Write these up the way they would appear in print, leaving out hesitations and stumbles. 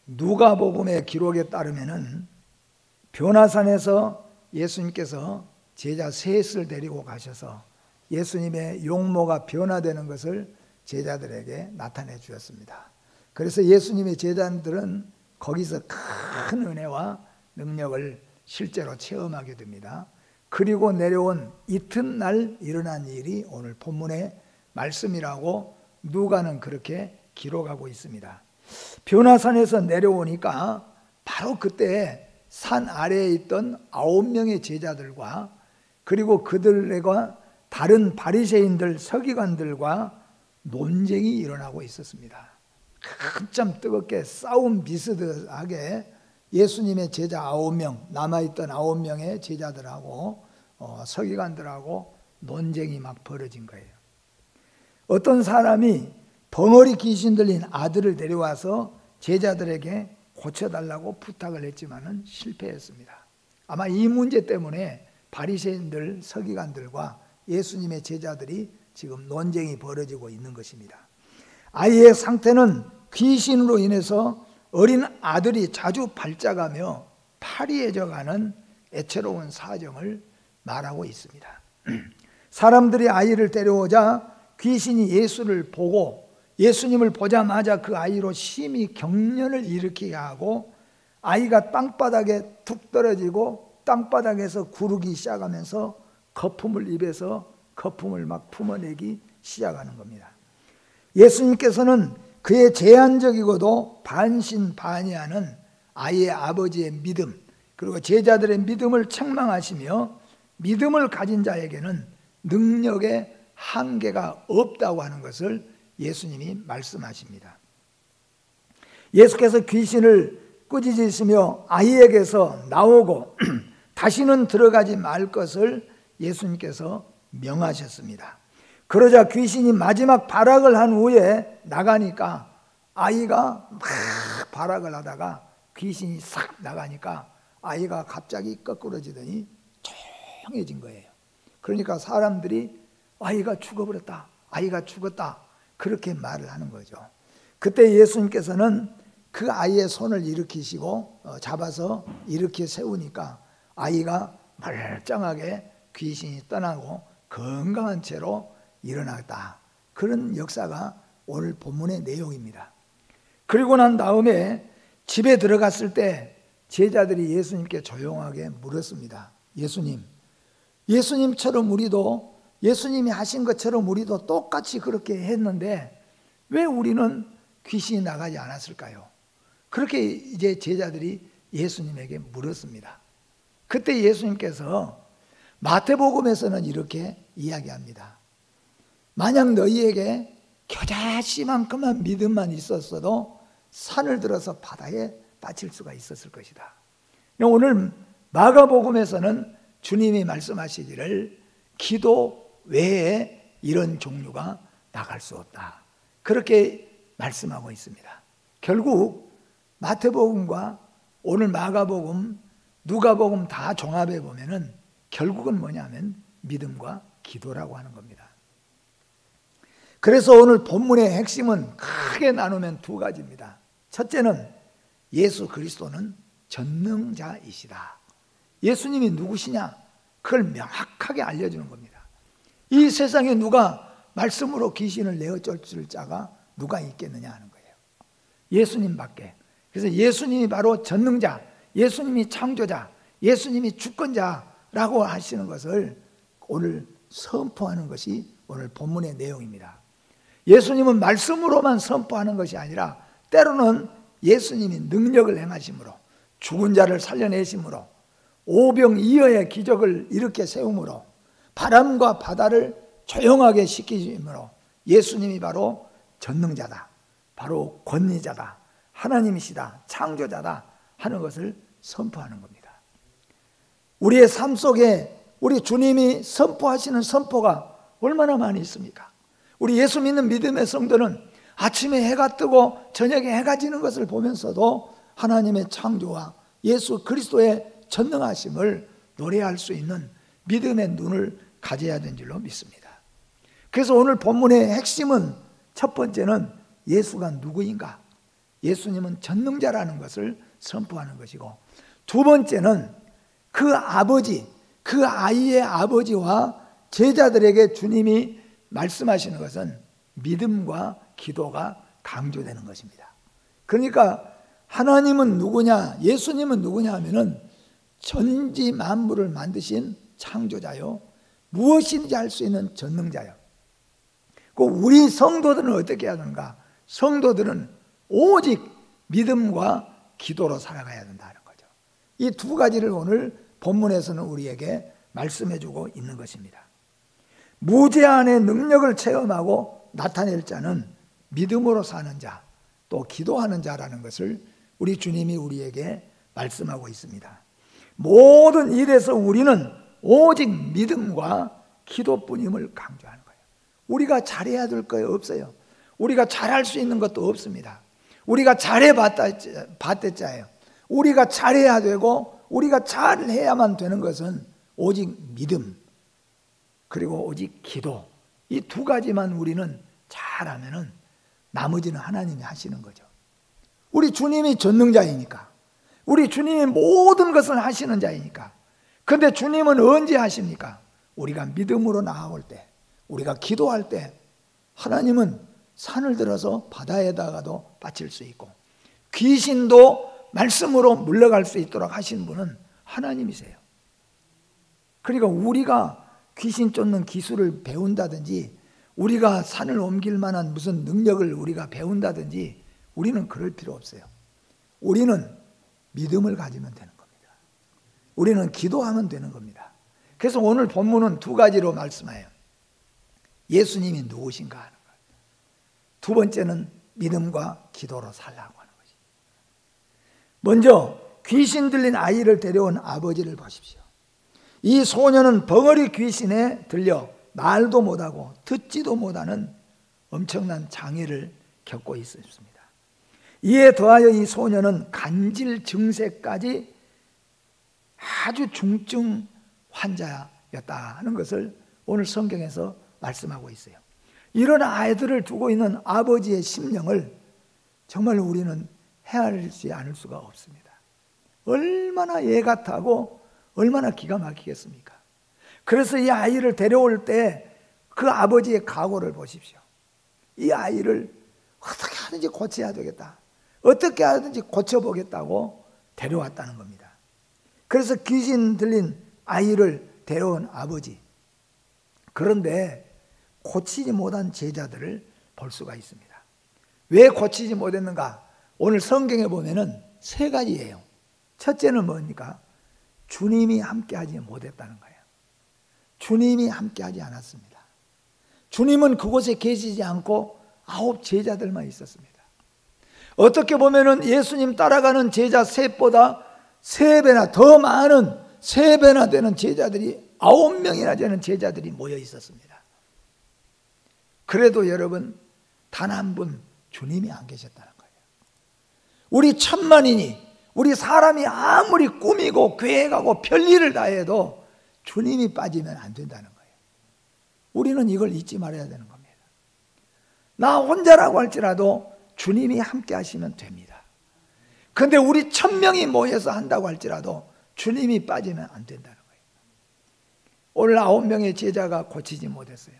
누가복음의 기록에 따르면은 변화산에서 예수님께서 제자 셋을 데리고 가셔서 예수님의 용모가 변화되는 것을 제자들에게 나타내 주셨습니다. 그래서 예수님의 제자들은 거기서 큰 은혜와 능력을 실제로 체험하게 됩니다. 그리고 내려온 이튿날 일어난 일이 오늘 본문의 말씀이라고 누가는 그렇게 기록하고 있습니다. 변화산에서 내려오니까 바로 그때 산 아래에 있던 9명의 제자들과 그리고 그들과 다른 바리새인들 서기관들과 논쟁이 일어나고 있었습니다. 한참 뜨겁게 싸움 비슷하게 예수님의 제자 9명, 남아있던 9명의 제자들하고 서기관들하고 논쟁이 막 벌어진 거예요. 어떤 사람이 벙어리 귀신 들린 아들을 데려와서 제자들에게 고쳐달라고 부탁을 했지만은 실패했습니다. 아마 이 문제 때문에 바리새인들, 서기관들과 예수님의 제자들이 지금 논쟁이 벌어지고 있는 것입니다. 아이의 상태는 귀신으로 인해서 어린 아들이 자주 발작하며 파리해져가는 애처로운 사정을 말하고 있습니다. 사람들이 아이를 데려오자 귀신이 예수를 보고 예수님을 보자마자 그 아이로 심히 경련을 일으키게 하고 아이가 땅바닥에 툭 떨어지고 땅바닥에서 구르기 시작하면서 거품을 입에서 거품을 막 품어내기 시작하는 겁니다. 예수님께서는 그의 제한적이고도 반신반의하는 아이의 아버지의 믿음 그리고 제자들의 믿음을 책망하시며 믿음을 가진 자에게는 능력의 한계가 없다고 하는 것을 예수님이 말씀하십니다. 예수께서 귀신을 꾸짖으시며 아이에게서 나오고 다시는 들어가지 말 것을 예수님께서 명하셨습니다. 그러자 귀신이 마지막 발악을 한 후에 나가니까 아이가 막 발악을 하다가 귀신이 싹 나가니까 아이가 갑자기 거꾸러지더니 조용해진 거예요. 그러니까 사람들이 아이가 죽어버렸다, 아이가 죽었다 그렇게 말을 하는 거죠. 그때 예수님께서는 그 아이의 손을 일으키시고 잡아서 일으켜 세우니까 아이가 멀쩡하게 귀신이 떠나고 건강한 채로 일어났다. 그런 역사가 오늘 본문의 내용입니다. 그리고 난 다음에 집에 들어갔을 때 제자들이 예수님께 조용하게 물었습니다. 예수님처럼 우리도 예수님이 하신 것처럼 우리도 똑같이 그렇게 했는데 왜 우리는 귀신이 나가지 않았을까요? 그렇게 이제 제자들이 예수님에게 물었습니다. 그때 예수님께서 마태복음에서는 이렇게 이야기합니다. 만약 너희에게 겨자씨만큼만 믿음만 있었어도 산을 들어서 바다에 빠질 수가 있었을 것이다. 오늘 마가복음에서는 주님이 말씀하시기를 기도 외에 이런 종류가 나갈 수 없다. 그렇게 말씀하고 있습니다. 결국 마태복음과 오늘 마가복음, 누가복음 다 종합해 보면은 결국은 뭐냐면 믿음과 기도라고 하는 겁니다. 그래서 오늘 본문의 핵심은 크게 나누면 두 가지입니다. 첫째는 예수 그리스도는 전능자이시다. 예수님이 누구시냐? 그걸 명확하게 알려주는 겁니다. 이 세상에 누가 말씀으로 귀신을 내어쫓을 자가 누가 있겠느냐 하는 거예요. 예수님밖에. 그래서 예수님이 바로 전능자, 예수님이 창조자, 예수님이 주권자라고 하시는 것을 오늘 선포하는 것이 오늘 본문의 내용입니다. 예수님은 말씀으로만 선포하는 것이 아니라 때로는 예수님이 능력을 행하심으로 죽은 자를 살려내심으로 오병이어의 기적을 일으켜 세움으로 바람과 바다를 조용하게 시키심으로 예수님이 바로 전능자다, 바로 권위자다, 하나님이시다, 창조자다 하는 것을 선포하는 겁니다. 우리의 삶 속에 우리 주님이 선포하시는 선포가 얼마나 많이 있습니까? 우리 예수 믿는 믿음의 성도는 아침에 해가 뜨고 저녁에 해가 지는 것을 보면서도 하나님의 창조와 예수 그리스도의 전능하심을 노래할 수 있는 믿음의 눈을 가져야 되는 줄로 믿습니다. 그래서 오늘 본문의 핵심은 첫 번째는 예수가 누구인가? 예수님은 전능자라는 것을 선포하는 것이고, 두 번째는 그 아버지, 그 아이의 아버지와 제자들에게 주님이 말씀하시는 것은 믿음과 기도가 강조되는 것입니다. 그러니까 하나님은 누구냐, 예수님은 누구냐 하면은 전지 만물을 만드신 창조자요, 무엇인지 알 수 있는 전능자요. 우리 성도들은 어떻게 해야 하는가? 성도들은 오직 믿음과 기도로 살아가야 된다는 거죠. 이 두 가지를 오늘 본문에서는 우리에게 말씀해 주고 있는 것입니다. 무제한의 능력을 체험하고 나타낼 자는 믿음으로 사는 자, 또 기도하는 자라는 것을 우리 주님이 우리에게 말씀하고 있습니다. 모든 일에서 우리는 오직 믿음과 기도뿐임을 강조하는 거예요. 우리가 잘해야 될 거 없어요. 우리가 잘할 수 있는 것도 없습니다. 우리가 잘해봤댔자예요. 우리가 잘해야 되고 우리가 잘해야만 되는 것은 오직 믿음, 그리고 오직 기도, 이 두 가지만 우리는 잘하면은 나머지는 하나님이 하시는 거죠. 우리 주님이 전능자이니까, 우리 주님이 모든 것을 하시는 자이니까. 근데 주님은 언제 하십니까? 우리가 믿음으로 나아올 때, 우리가 기도할 때 하나님은 산을 들어서 바다에다가도 빠칠 수 있고, 귀신도 말씀으로 물러갈 수 있도록 하신 분은 하나님이세요. 그러니까 우리가 귀신 쫓는 기술을 배운다든지, 우리가 산을 옮길 만한 무슨 능력을 우리가 배운다든지, 우리는 그럴 필요 없어요. 우리는 믿음을 가지면 되는 겁니다. 우리는 기도하면 되는 겁니다. 그래서 오늘 본문은 두 가지로 말씀해요. 예수님이 누구신가 하는 거예요. 두 번째는 믿음과 기도로 살라고 하는 것이. 먼저 귀신 들린 아이를 데려온 아버지를 보십시오. 이 소녀는 벙어리 귀신에 들려 말도 못하고 듣지도 못하는 엄청난 장애를 겪고 있었습니다. 이에 더하여 이 소녀는 간질 증세까지 아주 중증 환자였다 하는 것을 오늘 성경에서 말씀하고 있어요. 이런 아이들을 두고 있는 아버지의 심령을 정말 우리는 헤아리지 않을 수가 없습니다. 얼마나 애 같하고 얼마나 기가 막히겠습니까? 그래서 이 아이를 데려올 때 그 아버지의 각오를 보십시오. 이 아이를 어떻게 하든지 고쳐야 되겠다, 어떻게 하든지 고쳐보겠다고 데려왔다는 겁니다. 그래서 귀신 들린 아이를 데려온 아버지, 그런데 고치지 못한 제자들을 볼 수가 있습니다. 왜 고치지 못했는가? 오늘 성경에 보면은 세 가지예요. 첫째는 뭡니까? 주님이 함께하지 못했다는 거예요. 주님이 함께하지 않았습니다. 주님은 그곳에 계시지 않고 9 제자들만 있었습니다. 어떻게 보면은 예수님 따라가는 제자 셋보다 3배나 더 많은, 3배나 되는 제자들이, 9명이나 되는 제자들이 모여 있었습니다. 그래도 여러분, 단 한 분 주님이 안 계셨다는 거예요. 우리 천만인이, 우리 사람이 아무리 꾸미고 계획하고 별일을 다 해도 주님이 빠지면 안 된다는 거예요. 우리는 이걸 잊지 말아야 되는 겁니다. 나 혼자라고 할지라도 주님이 함께 하시면 됩니다. 그런데 우리 1000명이 모여서 한다고 할지라도 주님이 빠지면 안 된다는 거예요. 오늘 9명의 제자가 고치지 못했어요.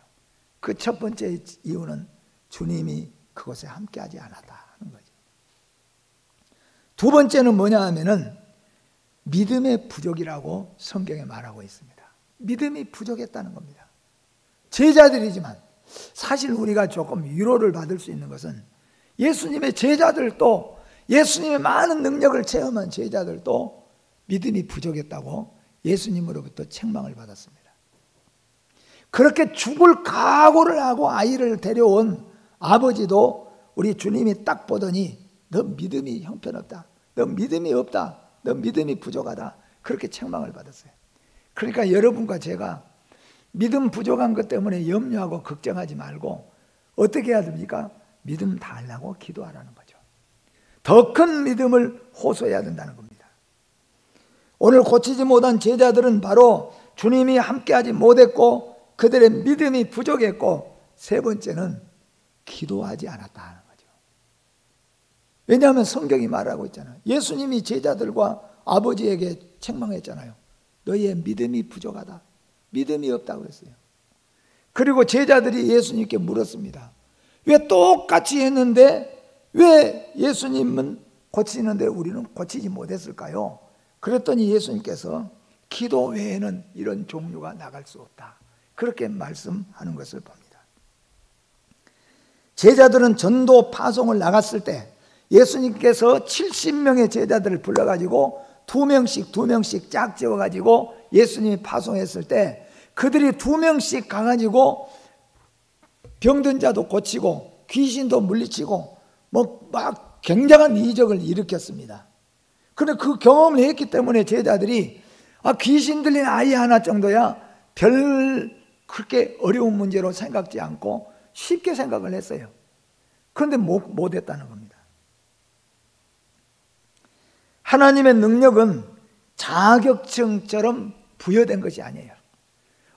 그 첫 번째 이유는 주님이 그곳에 함께 하지 않았다 하는 거죠. 두 번째는 뭐냐 하면은 믿음의 부족이라고 성경에 말하고 있습니다. 믿음이 부족했다는 겁니다. 제자들이지만 사실 우리가 조금 위로를 받을 수 있는 것은 예수님의 제자들도, 예수님의 많은 능력을 체험한 제자들도 믿음이 부족했다고 예수님으로부터 책망을 받았습니다. 그렇게 죽을 각오를 하고 아이를 데려온 아버지도 우리 주님이 딱 보더니 너 믿음이 형편없다, 너 믿음이 없다, 너 믿음이 부족하다, 그렇게 책망을 받았어요. 그러니까 여러분과 제가 믿음 부족한 것 때문에 염려하고 걱정하지 말고 어떻게 해야 됩니까? 믿음 달라고 기도하라는 거죠. 더 큰 믿음을 호소해야 된다는 겁니다. 오늘 고치지 못한 제자들은 바로 주님이 함께하지 못했고 그들의 믿음이 부족했고, 세 번째는 기도하지 않았다 하는 거죠. 왜냐하면 성경이 말하고 있잖아요. 예수님이 제자들과 아버지에게 책망했잖아요. 너희의 믿음이 부족하다. 믿음이 없다고 그랬어요. 그리고 제자들이 예수님께 물었습니다. 왜 똑같이 했는데 왜 예수님은 고치는데 우리는 고치지 못했을까요? 그랬더니 예수님께서 기도 외에는 이런 종류가 나갈 수 없다. 그렇게 말씀하는 것을 봅니다. 제자들은 전도 파송을 나갔을 때 예수님께서 70명의 제자들을 불러가지고 2명씩 짝지어가지고 예수님이 파송했을 때 그들이 2명씩 가가지고 병든 자도 고치고 귀신도 물리치고 막 굉장한 이적을 일으켰습니다. 그런데 그 경험을 했기 때문에 제자들이 귀신 들린 아이 하나 정도야 별 그렇게 어려운 문제로 생각지 않고 쉽게 생각을 했어요. 그런데 못했다는 겁니다. 하나님의 능력은 자격증처럼 부여된 것이 아니에요.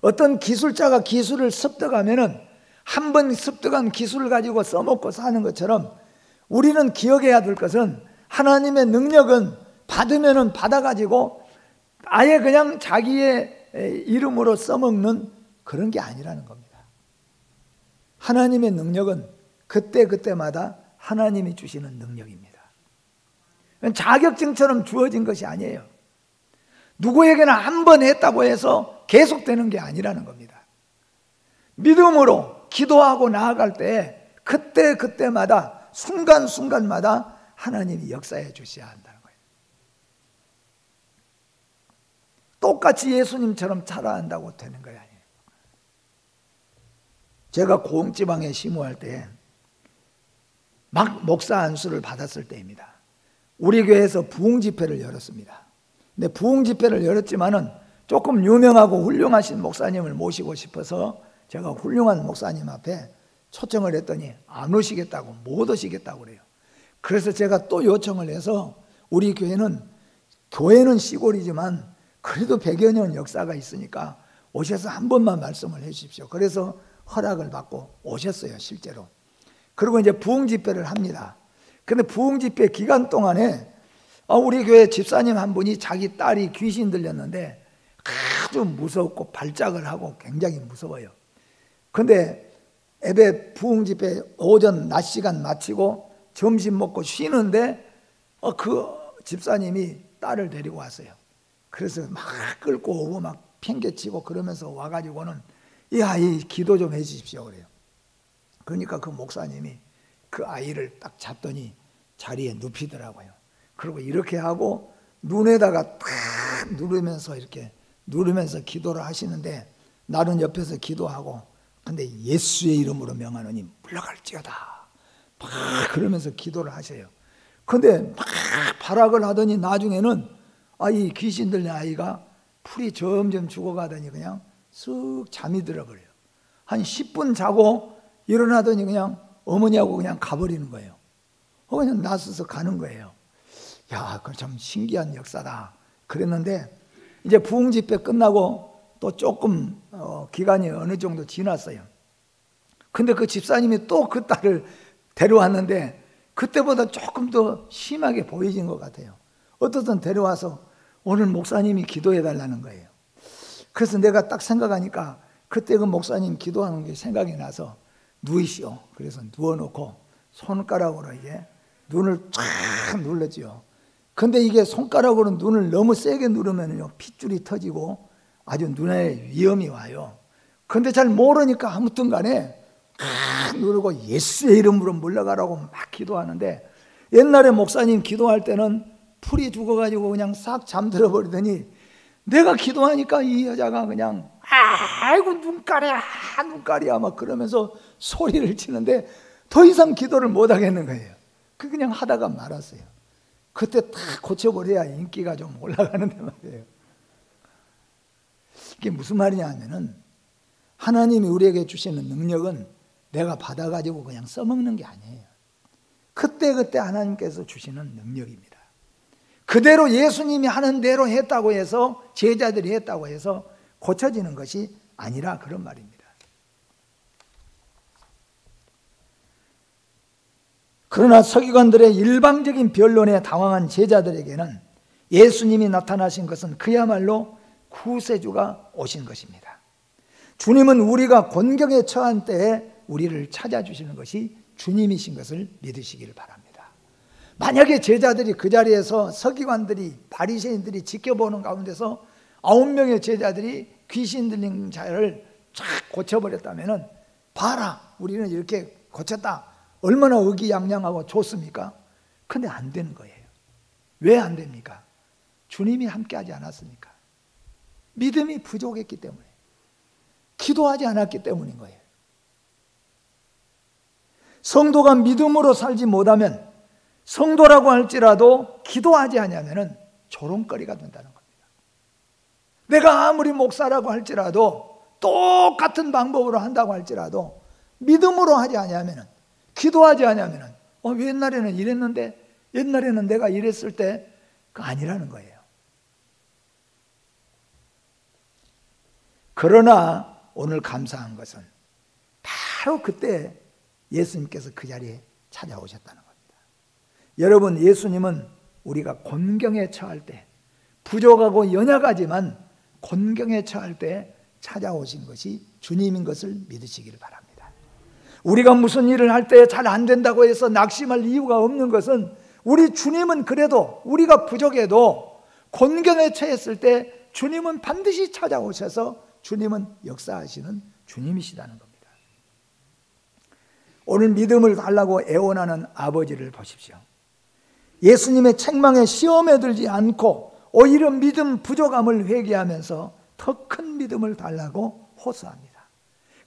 어떤 기술자가 기술을 습득하면은 한 번 습득한 기술을 가지고 써먹고 사는 것처럼 우리는 기억해야 될 것은 하나님의 능력은 받으면은 받아가지고 아예 그냥 자기의 이름으로 써먹는 그런 게 아니라는 겁니다. 하나님의 능력은 그때그때마다 하나님이 주시는 능력입니다. 자격증처럼 주어진 것이 아니에요. 누구에게나 한 번 했다고 해서 계속되는 게 아니라는 겁니다. 믿음으로 기도하고 나아갈 때 그때그때마다 순간순간마다 하나님이 역사해 주셔야 한다는 거예요. 똑같이 예수님처럼 살아야 한다고 되는 거 아니에요. 제가 고흥지방에 심호할 때 막 목사 안수를 받았을 때입니다. 우리 교회에서 부흥집회를 열었습니다. 근데 부흥집회를 열었지만은 조금 유명하고 훌륭하신 목사님을 모시고 싶어서 제가 훌륭한 목사님 앞에 초청을 했더니 안 오시겠다고, 못 오시겠다고 그래요. 그래서 제가 또 요청을 해서 우리 교회는 시골이지만 그래도 100여 년 역사가 있으니까 오셔서 한 번만 말씀을 해 주십시오. 그래서 허락을 받고 오셨어요, 실제로. 그리고 이제 부흥집회를 합니다. 근데 부흥집회 기간 동안에 우리 교회 집사님 한 분이 자기 딸이 귀신 들렸는데 아주 무섭고 발작을 하고 굉장히 무서워요. 근데 예배 부흥집회 오전 낮 시간 마치고 점심 먹고 쉬는데 그 집사님이 딸을 데리고 왔어요. 그래서 막 끌고 오고 막 팽개치고 그러면서 와가지고는 이 아이 기도 좀 해주십시오 그래요. 그러니까 그 목사님이 그 아이를 딱 잡더니 자리에 눕히더라고요. 그리고 이렇게 하고 눈에다가 탁 누르면서 기도를 하시는데 나는 옆에서 기도하고 근데 예수의 이름으로 명하노니 물러갈지어다 막 그러면서 기도를 하셔요. 근데 막 발악을 하더니 나중에는 이 귀신 들린 아이가 풀이 점점 죽어가더니 그냥 쓱 잠이 들어버려요. 한 10분 자고 일어나더니 그냥 어머니하고 그냥 가버리는 거예요. 그냥 나서서 가는 거예요. 야, 그 참 신기한 역사다. 그랬는데 이제 부흥집회 끝나고 또 조금 기간이 어느 정도 지났어요. 근데 그 집사님이 또 그 딸을 데려왔는데 그때보다 조금 더 심하게 보이진 것 같아요. 어떻든 데려와서 오늘 목사님이 기도해 달라는 거예요. 그래서 내가 딱 생각하니까 그때 그 목사님 기도하는 게 생각이 나서 누이시오. 그래서 누워놓고 손가락으로 이제 눈을 쫙 눌렀지요. 근데 이게 손가락으로 눈을 너무 세게 누르면요 핏줄이 터지고 아주 눈에 위험이 와요. 근데 잘 모르니까 아무튼 간에 누르고 예수의 이름으로 물러가라고 막 기도하는데 옛날에 목사님 기도할 때는 풀이 죽어가지고 그냥 싹 잠들어 버리더니 내가 기도하니까 이 여자가 그냥 아이고 눈깔이야 막 그러면서 소리를 치는데 더 이상 기도를 못 하겠는 거예요. 그냥 하다가 말았어요. 그때 다 고쳐버려야 인기가 좀 올라가는데 말이에요. 이게 무슨 말이냐 하면은 하나님이 우리에게 주시는 능력은 내가 받아가지고 그냥 써먹는 게 아니에요. 그때그때 하나님께서 주시는 능력입니다. 그대로 예수님이 하는 대로 했다고 해서 제자들이 했다고 해서 고쳐지는 것이 아니라 그런 말입니다. 그러나 서기관들의 일방적인 변론에 당황한 제자들에게는 예수님이 나타나신 것은 그야말로 구세주가 오신 것입니다. 주님은 우리가 곤경에 처한 때에 우리를 찾아주시는 것이 주님이신 것을 믿으시기를 바랍니다. 만약에 제자들이 그 자리에서 서기관들이 바리새인들이 지켜보는 가운데서 9명의 제자들이 귀신 들린 자를 쫙 고쳐버렸다면 봐라, 우리는 이렇게 고쳤다, 얼마나 의기양양하고 좋습니까? 근데 안 되는 거예요. 왜 안 됩니까? 주님이 함께하지 않았으니까. 믿음이 부족했기 때문에, 기도하지 않았기 때문인 거예요. 성도가 믿음으로 살지 못하면, 성도라고 할지라도 기도하지 않으면 조롱거리가 된다는 겁니다. 내가 아무리 목사라고 할지라도, 똑같은 방법으로 한다고 할지라도 믿음으로 하지 않으면, 기도하지 않으면 옛날에는 이랬는데, 옛날에는 내가 이랬을 때, 그거 아니라는 거예요. 그러나 오늘 감사한 것은 바로 그때 예수님께서 그 자리에 찾아오셨다는 겁니다. 여러분, 예수님은 우리가 곤경에 처할 때, 부족하고 연약하지만 곤경에 처할 때 찾아오신 것이 주님인 것을 믿으시기를 바랍니다. 우리가 무슨 일을 할 때 잘 안 된다고 해서 낙심할 이유가 없는 것은, 우리 주님은 그래도 우리가 부족해도 곤경에 처했을 때 주님은 반드시 찾아오셔서 주님은 역사하시는 주님이시다는 겁니다. 오늘 믿음을 달라고 애원하는 아버지를 보십시오. 예수님의 책망에 시험에 들지 않고 오히려 믿음 부족함을 회개하면서 더 큰 믿음을 달라고 호소합니다.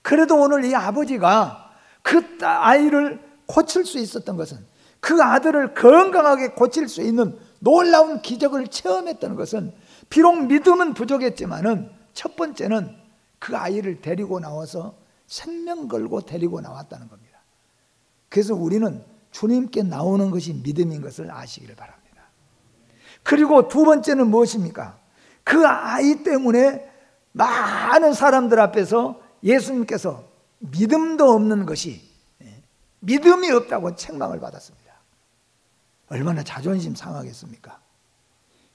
그래도 오늘 이 아버지가 그 아이를 고칠 수 있었던 것은, 그 아들을 건강하게 고칠 수 있는 놀라운 기적을 체험했던 것은, 비록 믿음은 부족했지만은 첫 번째는 그 아이를 데리고 나와서 생명 걸고 데리고 나왔다는 겁니다. 그래서 우리는 주님께 나오는 것이 믿음인 것을 아시기를 바랍니다. 그리고 두 번째는 무엇입니까? 그 아이 때문에 많은 사람들 앞에서 예수님께서 믿음도 없는 것이, 믿음이 없다고 책망을 받았습니다. 얼마나 자존심 상하겠습니까?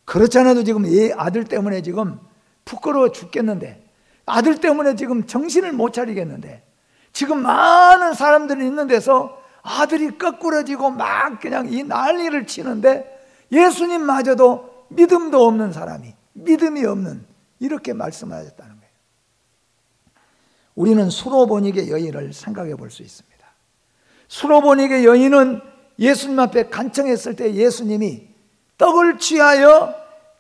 그렇지 않아도 지금 이 아들 때문에 지금 부끄러워 죽겠는데, 아들 때문에 지금 정신을 못 차리겠는데, 지금 많은 사람들이 있는 데서 아들이 거꾸러지고 막 그냥 이 난리를 치는데, 예수님마저도 믿음도 없는 사람이, 믿음이 없는, 이렇게 말씀하셨다는 거예요. 우리는 수로보닉의 여인을 생각해 볼 수 있습니다. 수로보닉의 여인은 예수님 앞에 간청했을 때 예수님이 떡을 취하여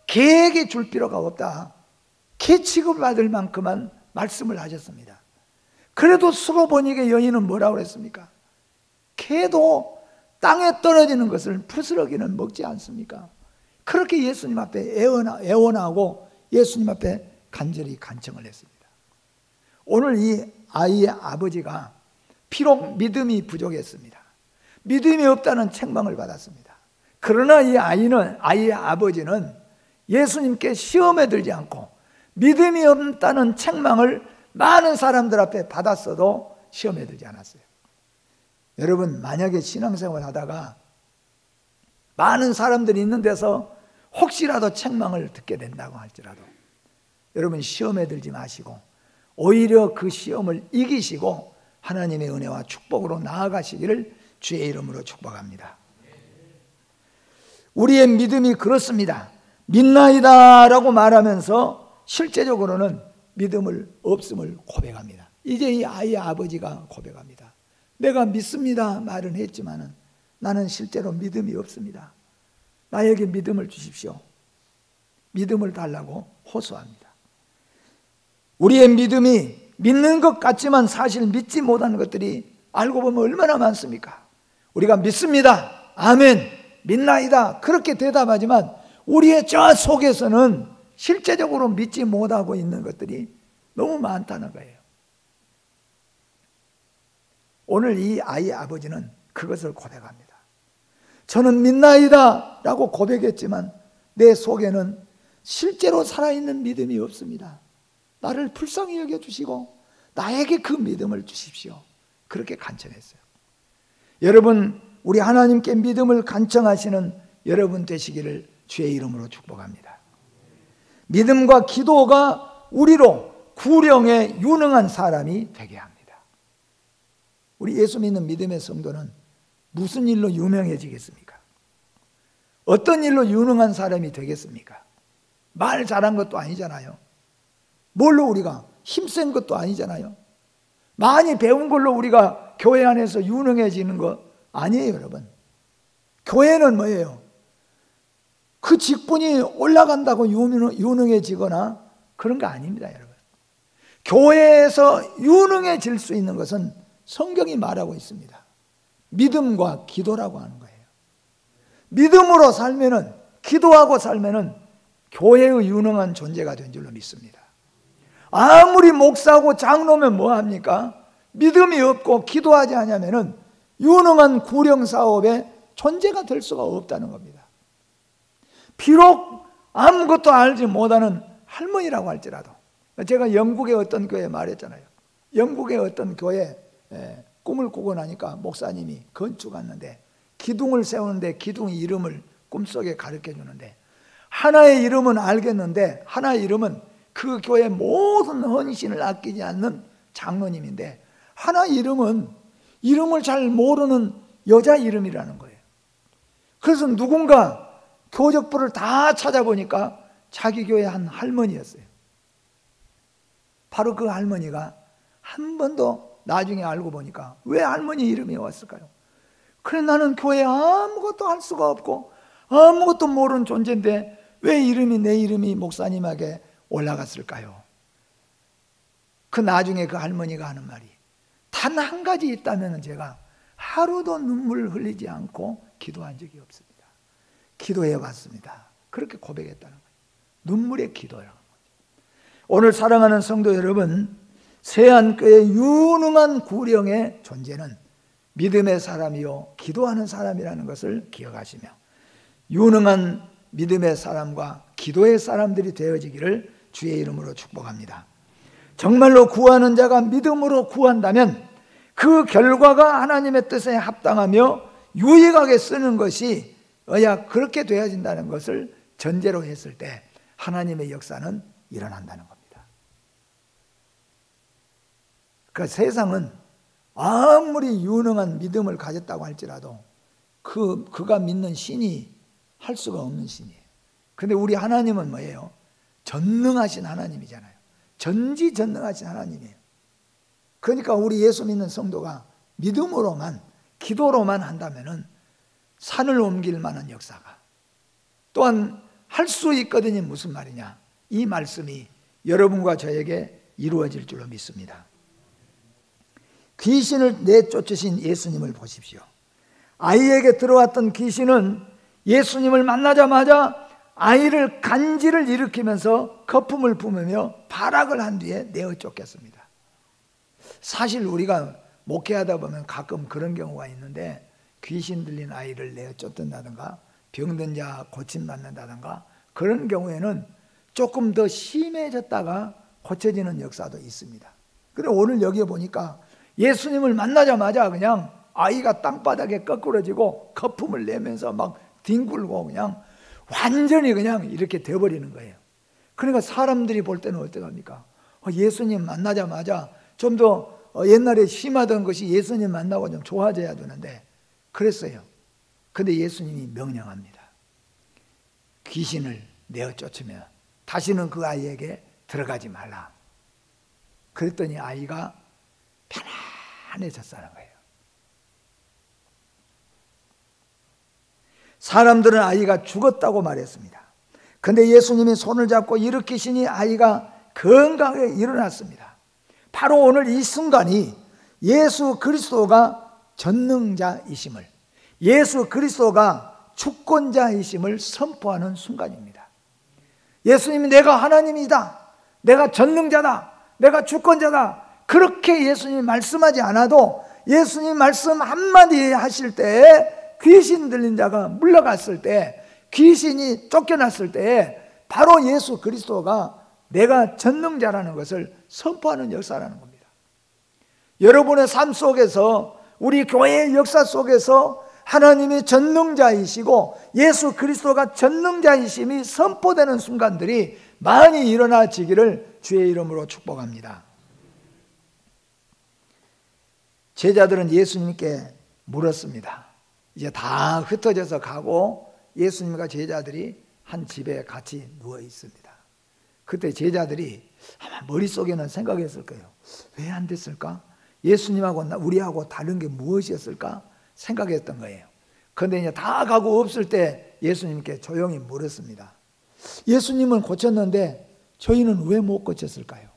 개에게 줄 필요가 없다, 개 취급받을 만큼만 말씀을 하셨습니다. 그래도 수로보닉의 여인은 뭐라고 그랬습니까? 개도 땅에 떨어지는 것을 부스러기는 먹지 않습니까? 그렇게 예수님 앞에 애원하고 예수님 앞에 간절히 간청을 했습니다. 오늘 이 아이의 아버지가 비록 믿음이 부족했습니다. 믿음이 없다는 책망을 받았습니다. 그러나 이 아이의 아버지는 예수님께 시험에 들지 않고 믿음이 없다는 책망을 많은 사람들 앞에 받았어도 시험에 들지 않았어요. 여러분, 만약에 신앙생활 하다가 많은 사람들이 있는 데서 혹시라도 책망을 듣게 된다고 할지라도 여러분, 시험에 들지 마시고 오히려 그 시험을 이기시고 하나님의 은혜와 축복으로 나아가시기를 주의 이름으로 축복합니다. 우리의 믿음이 그렇습니다. 믿나이다 라고 말하면서 실제적으로는 믿음을 없음을 고백합니다. 이제 이 아이의 아버지가 고백합니다. 내가 믿습니다 말은 했지만 나는 실제로 믿음이 없습니다. 나에게 믿음을 주십시오. 믿음을 달라고 호소합니다. 우리의 믿음이 믿는 것 같지만 사실 믿지 못하는 것들이 알고 보면 얼마나 많습니까? 우리가 믿습니다, 아멘, 믿나이다 그렇게 대답하지만 우리의 저 속에서는 실제적으로 믿지 못하고 있는 것들이 너무 많다는 거예요. 오늘 이 아이의 아버지는 그것을 고백합니다. 저는 믿나이다 라고 고백했지만 내 속에는 실제로 살아있는 믿음이 없습니다. 나를 불쌍히 여겨주시고 나에게 그 믿음을 주십시오. 그렇게 간청했어요. 여러분, 우리 하나님께 믿음을 간청하시는 여러분 되시기를 주의 이름으로 축복합니다. 믿음과 기도가 우리로 구령에 유능한 사람이 되게 합니다. 우리 예수 믿는 믿음의 성도는 무슨 일로 유명해지겠습니까? 어떤 일로 유능한 사람이 되겠습니까? 말 잘한 것도 아니잖아요. 뭘로 우리가 힘센 것도 아니잖아요. 많이 배운 걸로 우리가 교회 안에서 유능해지는 거 아니에요, 여러분. 교회는 뭐예요? 그 직분이 올라간다고 유능해지거나 그런 거 아닙니다, 여러분. 교회에서 유능해질 수 있는 것은 성경이 말하고 있습니다. 믿음과 기도라고 하는 거예요. 믿음으로 살면은, 기도하고 살면은 교회의 유능한 존재가 된 줄로 믿습니다. 아무리 목사고 장로면 뭐합니까? 믿음이 없고 기도하지 않으면은 유능한 구령 사업의 존재가 될 수가 없다는 겁니다. 비록 아무것도 알지 못하는 할머니라고 할지라도, 제가 영국의 어떤 교회에 말했잖아요. 영국의 어떤 교회에 꿈을 꾸고 나니까 목사님이 건축하는데 기둥을 세우는데 기둥 이름을 꿈속에 가르쳐 주는데, 하나의 이름은 알겠는데 하나의 이름은 그 교회 모든 헌신을 아끼지 않는 장로님인데, 하나의 이름은 이름을 잘 모르는 여자 이름이라는 거예요. 그래서 누군가 교적부를 다 찾아보니까 자기 교회 한 할머니였어요. 바로 그 할머니가 한 번도 나중에 알고 보니까 왜 할머니 이름이 왔을까요? 그래, 나는 교회에 아무것도 할 수가 없고 아무것도 모르는 존재인데 왜 내 이름이 목사님에게 올라갔을까요? 그 나중에 그 할머니가 하는 말이, 단 한 가지 있다면 제가 하루도 눈물 흘리지 않고 기도한 적이 없습니다. 기도해 봤습니다. 그렇게 고백했다는 거예요. 눈물의 기도라는 거죠. 오늘 사랑하는 성도 여러분, 세안교의 유능한 구령의 존재는 믿음의 사람이요 기도하는 사람이라는 것을 기억하시며, 유능한 믿음의 사람과 기도의 사람들이 되어지기를 주의 이름으로 축복합니다. 정말로 구하는 자가 믿음으로 구한다면 그 결과가 하나님의 뜻에 합당하며 유익하게 쓰는 것이 그렇게 되어진다는 것을 전제로 했을 때 하나님의 역사는 일어난다는 겁니다. 그 세상은 아무리 유능한 믿음을 가졌다고 할지라도 그가 믿는 신이 할 수가 없는 신이에요. 그런데 우리 하나님은 뭐예요? 전능하신 하나님이잖아요. 전지전능하신 하나님이에요. 그러니까 우리 예수 믿는 성도가 믿음으로만, 기도로만 한다면은 산을 옮길 만한 역사가 또한 할 수 있거든요. 무슨 말이냐? 이 말씀이 여러분과 저에게 이루어질 줄로 믿습니다. 귀신을 내쫓으신 예수님을 보십시오. 아이에게 들어왔던 귀신은 예수님을 만나자마자 아이를 간지를 일으키면서 거품을 뿜으며 발악을 한 뒤에 내어 쫓겼습니다. 사실 우리가 목회하다 보면 가끔 그런 경우가 있는데, 귀신 들린 아이를 내어 쫓는다든가 병든 자 고침받는다든가 그런 경우에는 조금 더 심해졌다가 고쳐지는 역사도 있습니다. 그런데 오늘 여기에 보니까 예수님을 만나자마자 그냥 아이가 땅바닥에 거꾸러지고 거품을 내면서 막 뒹굴고 그냥 완전히 그냥 이렇게 돼버리는 거예요. 그러니까 사람들이 볼 때는 어떡합니까? 예수님 만나자마자 좀 더 옛날에 심하던 것이 예수님 만나고 좀 좋아져야 되는데 그랬어요. 근데 예수님이 명령합니다. 귀신을 내어 쫓으면 다시는 그 아이에게 들어가지 말라. 그랬더니 아이가 편안해졌다는 거예요. 사람들은 아이가 죽었다고 말했습니다. 근데 예수님이 손을 잡고 일으키시니 아이가 건강하게 일어났습니다. 바로 오늘 이 순간이 예수 그리스도가 전능자이심을, 예수 그리스도가 주권자이심을 선포하는 순간입니다. 예수님이 내가 하나님이다, 내가 전능자다, 내가 주권자다, 그렇게 예수님이 말씀하지 않아도 예수님 말씀 한마디 하실 때, 귀신 들린 자가 물러갔을 때, 귀신이 쫓겨났을 때 바로 예수 그리스도가 내가 전능자라는 것을 선포하는 역사라는 겁니다. 여러분의 삶 속에서, 우리 교회의 역사 속에서 하나님이 전능자이시고 예수 그리스도가 전능자이심이 선포되는 순간들이 많이 일어나지기를 주의 이름으로 축복합니다. 제자들은 예수님께 물었습니다. 이제 다 흩어져서 가고 예수님과 제자들이 한 집에 같이 누워 있습니다. 그때 제자들이 아마 머릿속에는 생각했을 거예요. 왜 안 됐을까? 예수님하고 우리하고 다른 게 무엇이었을까? 생각했던 거예요. 그런데 이제 다 가고 없을 때 예수님께 조용히 물었습니다. 예수님은 고쳤는데 저희는 왜 못 고쳤을까요?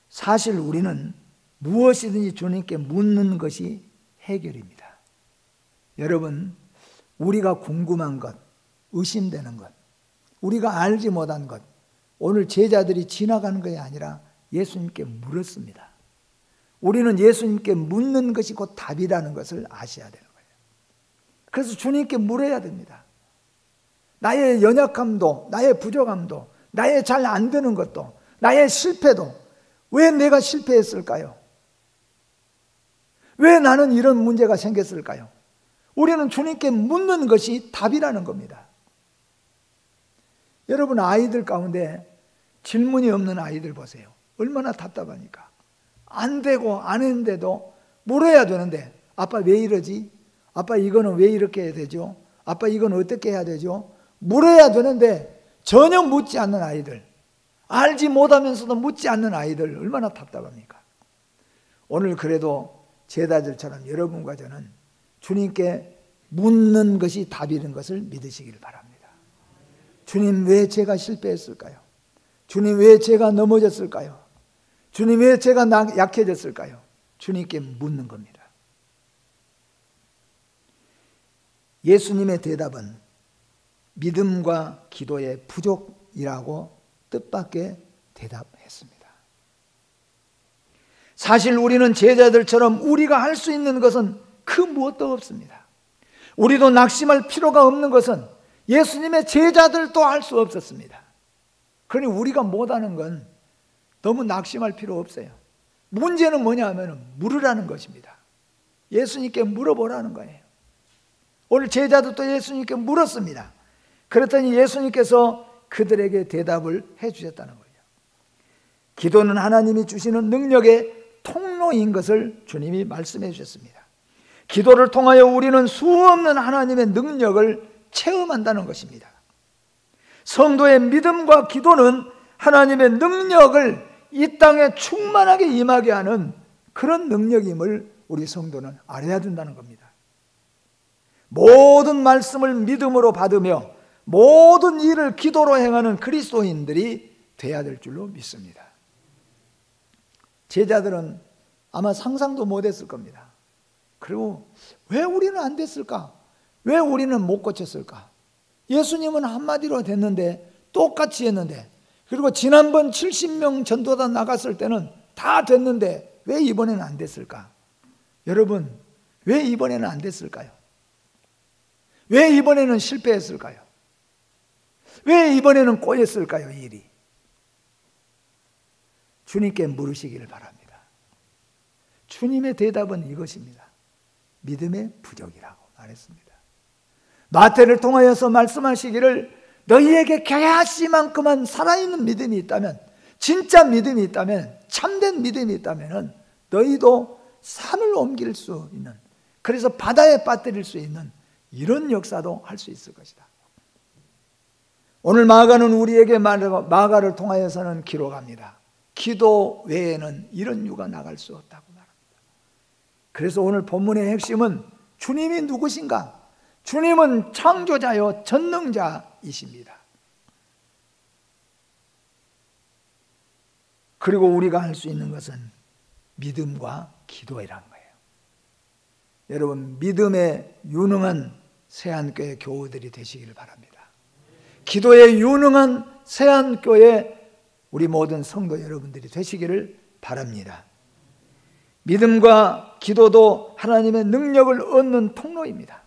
사실 우리는 무엇이든지 주님께 묻는 것이 해결입니다. 여러분, 우리가 궁금한 것, 의심되는 것, 우리가 알지 못한 것, 오늘 제자들이 지나가는 것이 아니라 예수님께 물었습니다. 우리는 예수님께 묻는 것이 곧 답이라는 것을 아셔야 되는 거예요. 그래서 주님께 물어야 됩니다. 나의 연약함도, 나의 부족함도, 나의 잘 안 되는 것도, 나의 실패도, 왜 내가 실패했을까요? 왜 나는 이런 문제가 생겼을까요? 우리는 주님께 묻는 것이 답이라는 겁니다. 여러분, 아이들 가운데 질문이 없는 아이들 보세요. 얼마나 답답하니까. 안 되고 안 했는데도 물어야 되는데, 아빠 왜 이러지? 아빠 이거는 왜 이렇게 해야 되죠? 아빠 이건 어떻게 해야 되죠? 물어야 되는데 전혀 묻지 않는 아이들, 알지 못하면서도 묻지 않는 아이들, 얼마나 답답합니까? 오늘 그래도 제자들처럼 여러분과 저는 주님께 묻는 것이 답이라는 것을 믿으시길 바랍니다. 주님, 왜 제가 실패했을까요? 주님, 왜 제가 넘어졌을까요? 주님, 왜 제가 약해졌을까요? 주님께 묻는 겁니다. 예수님의 대답은 믿음과 기도의 부족이라고 뜻밖의 대답했습니다. 사실 우리는 제자들처럼 우리가 할 수 있는 것은 그 무엇도 없습니다. 우리도 낙심할 필요가 없는 것은 예수님의 제자들도 할 수 없었습니다. 그러니 우리가 못하는 건 너무 낙심할 필요 없어요. 문제는 뭐냐 하면 물으라는 것입니다. 예수님께 물어보라는 거예요. 오늘 제자들도 예수님께 물었습니다. 그랬더니 예수님께서 그들에게 대답을 해주셨다는 거예요. 기도는 하나님이 주시는 능력의 통로인 것을 주님이 말씀해 주셨습니다. 기도를 통하여 우리는 수없는 하나님의 능력을 체험한다는 것입니다. 성도의 믿음과 기도는 하나님의 능력을 이 땅에 충만하게 임하게 하는 그런 능력임을 우리 성도는 알아야 된다는 겁니다. 모든 말씀을 믿음으로 받으며 모든 일을 기도로 행하는 그리스도인들이 돼야 될 줄로 믿습니다. 제자들은 아마 상상도 못했을 겁니다. 그리고 왜 우리는 안 됐을까? 왜 우리는 못 고쳤을까? 예수님은 한마디로 됐는데, 똑같이 했는데, 그리고 지난번 70명 전도단 나갔을 때는 다 됐는데 왜 이번에는 안 됐을까? 여러분, 왜 이번에는 안 됐을까요? 왜 이번에는 실패했을까요? 왜 이번에는 꼬였을까요, 이 일이? 주님께 물으시기를 바랍니다. 주님의 대답은 이것입니다. 믿음의 부족이라고 말했습니다. 마태를 통하여서 말씀하시기를 너희에게 겨야씨만큼만 살아있는 믿음이 있다면, 진짜 믿음이 있다면, 참된 믿음이 있다면 너희도 산을 옮길 수 있는, 그래서 바다에 빠뜨릴 수 있는 이런 역사도 할 수 있을 것이다. 오늘 마가는 우리에게 마가를 통하여서는 기록합니다. 기도 외에는 이런 유가 나갈 수 없다고 말합니다. 그래서 오늘 본문의 핵심은 주님이 누구신가? 주님은 창조자요 전능자이십니다. 그리고 우리가 할 수 있는 것은 믿음과 기도이라는 거예요. 여러분, 믿음에 유능한 세안교회 교우들이 되시기를 바랍니다. 기도에 유능한 세안교회 우리 모든 성도 여러분들이 되시기를 바랍니다. 믿음과 기도도 하나님의 능력을 얻는 통로입니다.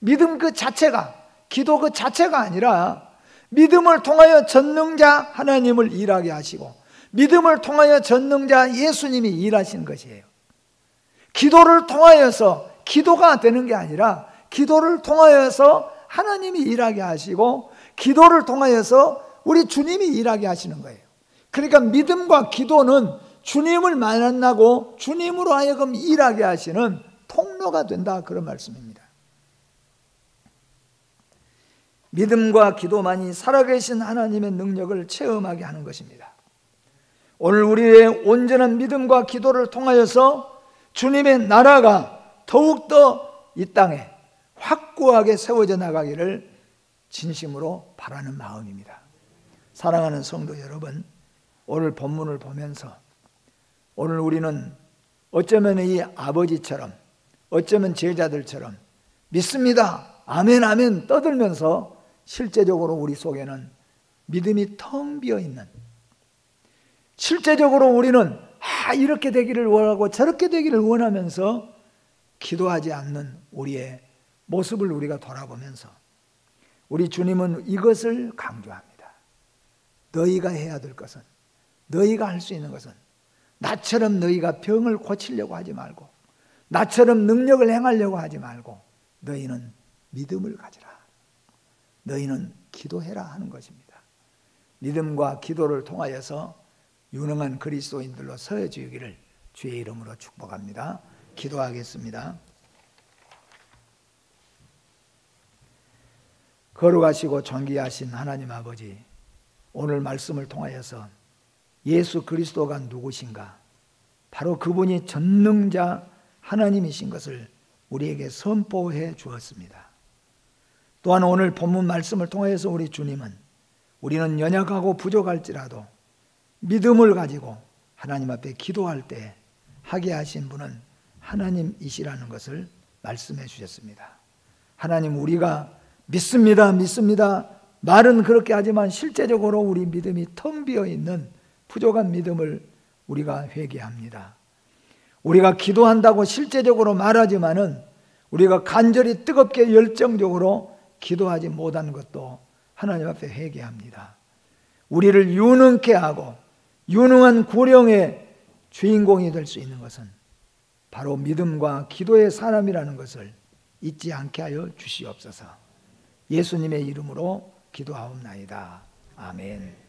믿음 그 자체가, 기도 그 자체가 아니라 믿음을 통하여 전능자 하나님을 일하게 하시고, 믿음을 통하여 전능자 예수님이 일하신 것이에요. 기도를 통하여서 기도가 되는 게 아니라 기도를 통하여서 하나님이 일하게 하시고 기도를 통하여서 우리 주님이 일하게 하시는 거예요. 그러니까 믿음과 기도는 주님을 만나고 주님으로 하여금 일하게 하시는 통로가 된다, 그런 말씀입니다. 믿음과 기도만이 살아계신 하나님의 능력을 체험하게 하는 것입니다. 오늘 우리의 온전한 믿음과 기도를 통하여서 주님의 나라가 더욱더 이 땅에 확고하게 세워져 나가기를 진심으로 바라는 마음입니다. 사랑하는 성도 여러분, 오늘 본문을 보면서 오늘 우리는 어쩌면 이 아버지처럼, 어쩌면 제자들처럼 믿습니다, 아멘 아멘 떠들면서 실제적으로 우리 속에는 믿음이 텅 비어있는, 실제적으로 우리는 이렇게 되기를 원하고 저렇게 되기를 원하면서 기도하지 않는 우리의 모습을 우리가 돌아보면서 우리 주님은 이것을 강조합니다. 너희가 해야 될 것은, 너희가 할 수 있는 것은, 나처럼 너희가 병을 고치려고 하지 말고, 나처럼 능력을 행하려고 하지 말고, 너희는 믿음을 가지라, 너희는 기도해라 하는 것입니다. 믿음과 기도를 통하여서 유능한 그리스도인들로 서여지기를 주의 이름으로 축복합니다. 기도하겠습니다. 거룩하시고 존귀하신 하나님 아버지, 오늘 말씀을 통하여서 예수 그리스도가 누구신가, 바로 그분이 전능자 하나님이신 것을 우리에게 선포해 주었습니다. 또한 오늘 본문 말씀을 통해서 우리 주님은 우리는 연약하고 부족할지라도 믿음을 가지고 하나님 앞에 기도할 때 하게 하신 분은 하나님이시라는 것을 말씀해 주셨습니다. 하나님, 우리가 믿습니다, 믿습니다 말은 그렇게 하지만 실제적으로 우리 믿음이 텅 비어 있는 부족한 믿음을 우리가 회개합니다. 우리가 기도한다고 실제적으로 말하지만은 우리가 간절히 뜨겁게 열정적으로 기도하지 못한 것도 하나님 앞에 회개합니다. 우리를 유능케 하고 유능한 구령의 주인공이 될 수 있는 것은 바로 믿음과 기도의 사람이라는 것을 잊지 않게 하여 주시옵소서. 예수님의 이름으로 기도하옵나이다. 아멘.